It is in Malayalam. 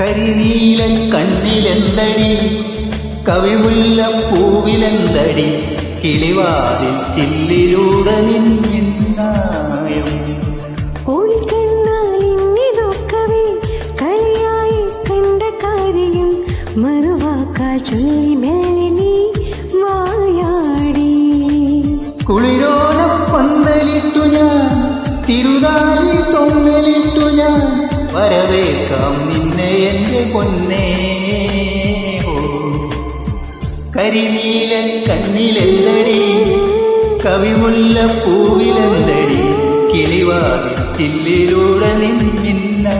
കരിനീല കണ്ണിലെന്തടി, കവിമുല്ല പൂവിലെന്തടി, കിളിവാതിൽ ചില്ലിലൂടെ നിന്നായം. ഓടിക്കണ്ണാലിങ്ങിതൊക്കവേ കളിയായി കണ്ട കാര്യം മറുവാക്കാൽ ചൊല്ലി മേലെ നീ വായാടി. കുളിരോല പന്തലിട്ടു ഞാൻ, തിരുതാലി തൊങ്ങലിട്ടു ഞാൻ, വരവേക്കാം നിന്നെ എന്റെ പൊന്നേ. കരിനീല കണ്ണിലെന്തടി, കവിമുല്ല പൂവിലെന്തടി, കിളിവാതിൽ ചില്ലിലൂടെ നിന്നാ